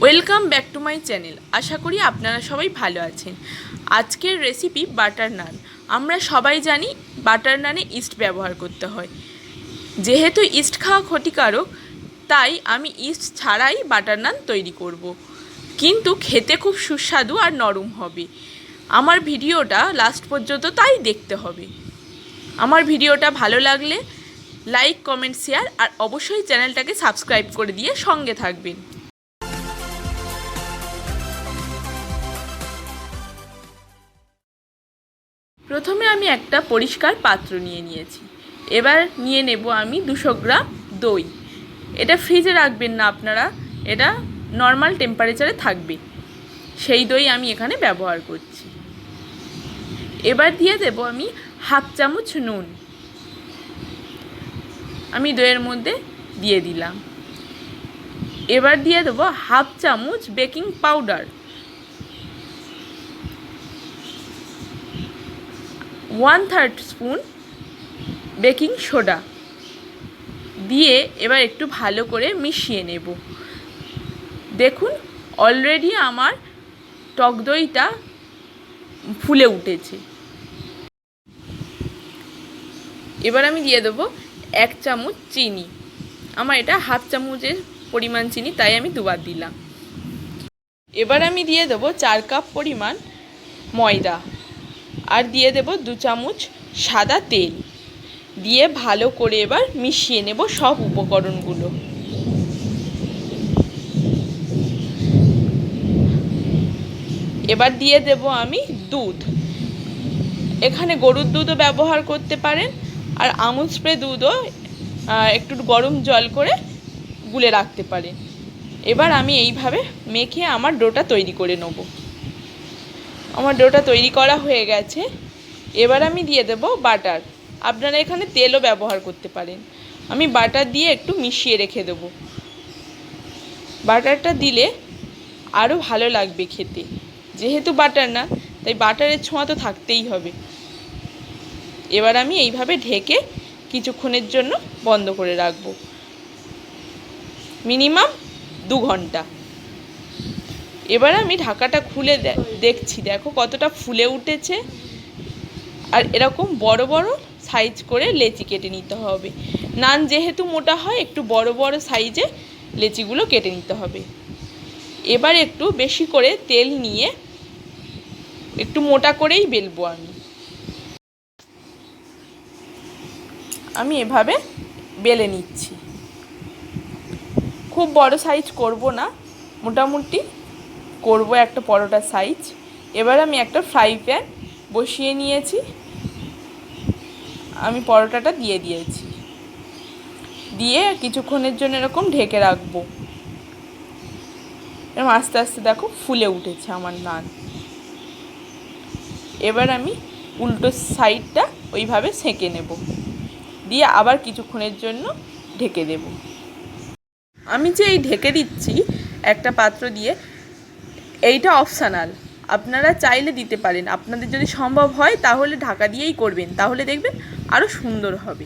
Welcome back to my channel. আশা করি আপনারা সবাই ভালো আছেন। আজকের রেসিপি বাটার নান। আমরা সবাই জানি বাটার নানে ইস্ট ব্যবহার করতে হয়। যেহেতু ইস্ট খাওয়া ক্ষতিকারক, তাই আমি ইস্ট ছাড়াই বাটার নান তৈরি করব। কিন্তু খেতে খুব সুস্বাদু আর নরম হবে। আমার ভিডিওটা লাস্ট পর্যন্ত তাই দেখতে হবে। আমার ভিডিওটা ভালো লাগলে লাইক, কমেন্ট, শেয়ার আর অবশ্যই চ্যানেলটাকে সাবস্ক্রাইব করে দিয়ে সঙ্গে থাকবেন। প্রথমে আমি একটা পরিষ্কার পাত্র নিয়েছি। এবার নিয়ে নেব আমি 200 গ্রাম দই। এটা ফ্রিজে রাখবেন না আপনারা, এটা নর্মাল টেম্পারেচারে থাকবে, সেই দই আমি এখানে ব্যবহার করছি। এবার দিয়ে দেব আমি হাফ চামচ নুন, আমি দইয়ের মধ্যে দিয়ে দিলাম। এবার দিয়ে দেব হাফ চামচ baking powder, 1/3 spoon baking soda দিয়ে এবার একটু ভালো করে মিশিয়ে নেব। দেখুন অলরেডি আমার টক দইটা ফুলে উঠেছে। এবার আমি দিয়ে দেবো 1 চামচ চিনি। আমার এটা হাফ চামচের পরিমাণ চিনি, তাই আমি দুবার দিলাম। এবার আমি দিয়ে দেবো 4 কাপ পরিমাণ ময়দা আর দিয়ে দেব 2 চামচ সাদা তেল দিয়ে ভালো করে এবার মিশিয়ে নেব সব উপকরণগুলো। এবার দিয়ে দেব আমি দুধ। এখানে গরুর দুধও ব্যবহার করতে পারেন, আর আমুল স্প্রে দুধও একটু গরম জল করে গুলে রাখতে পারেন। এবার আমি এইভাবে মেখে আমার ডোটা তৈরি করে নেব। আমার ডোটা তৈরি করা হয়ে গেছে। এবার আমি দিয়ে দেব বাটার। আপনারা এখানে তেলও ব্যবহার করতে পারেন। আমি বাটার দিয়ে একটু মিশিয়ে রেখে দেব। বাটারটা দিলে আরও ভালো লাগবে খেতে। যেহেতু বাটার না, তাই বাটারের ছোঁয়া তো থাকতেই হবে। এবার আমি এইভাবে ঢেকে কিছুক্ষণের জন্য বন্ধ করে রাখব, মিনিমাম 2 ঘন্টা। এবার আমি ঢাকাটা খুলে দেখছি, দেখো কতটা ফুলে উঠেছে। আর এরকম বড় বড় সাইজ করে লেচি কেটে নিতে হবে। নান যেহেতু মোটা হয়, একটু বড় বড় সাইজে লেচিগুলো কেটে নিতে হবে। এবার একটু বেশি করে তেল নিয়ে একটু মোটা করেই বেলবো। আমি এভাবে বেলে নিচ্ছি। খুব বড় সাইজ করব না, মোটামুটি করব একটা পরোটা সাইজ। এবার আমি একটা ফ্রাই প্যান বসিয়ে নিয়েছি, আমি পরোটাটা দিয়ে দিয়েছি, দিয়ে কিছুক্ষণের জন্য এরকম ঢেকে রাখবো। এরকম আস্তে আস্তে দেখো ফুলে উঠেছে আমার নান। এবার আমি উল্টো সাইডটা ওইভাবে সেঁকে নেব, দিয়ে আবার কিছুক্ষণের জন্য ঢেকে দেব। আমি যে এই ঢেকে দিচ্ছি একটা পাত্র দিয়ে, এইটা অপশানাল, আপনারা চাইলে দিতে পারেন। আপনাদের যদি সম্ভব হয় তাহলে ঢাকা দিয়েই করবেন, তাহলে দেখবেন আরও সুন্দর হবে।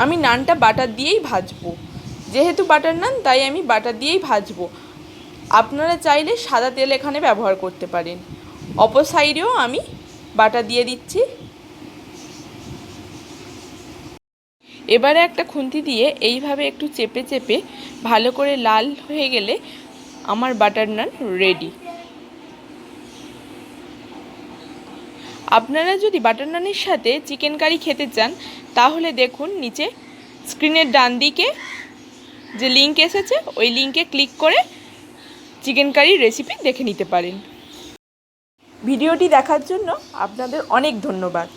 আমি নানটা বাটার দিয়েই ভাজবো, যেহেতু বাটার নান তাই আমি বাটার দিয়েই ভাজবো। আপনারা চাইলে সাদা তেল এখানে ব্যবহার করতে পারেন। অপর সাইডেও আমি বাটার দিয়ে দিচ্ছি। এবারে একটা খুন্তি দিয়ে এইভাবে একটু চেপে চেপে ভালো করে লাল হয়ে গেলে আমার বাটার নান রেডি। আপনারা যদি বাটার নানের সাথে চিকেন কারি খেতে চান, তাহলে দেখুন নিচে স্ক্রিনের ডান দিকে যে লিঙ্ক এসেছে, ওই লিঙ্কে ক্লিক করে চিকেন কারির রেসিপি দেখে নিতে পারেন। ভিডিওটি দেখার জন্য আপনাদের অনেক ধন্যবাদ।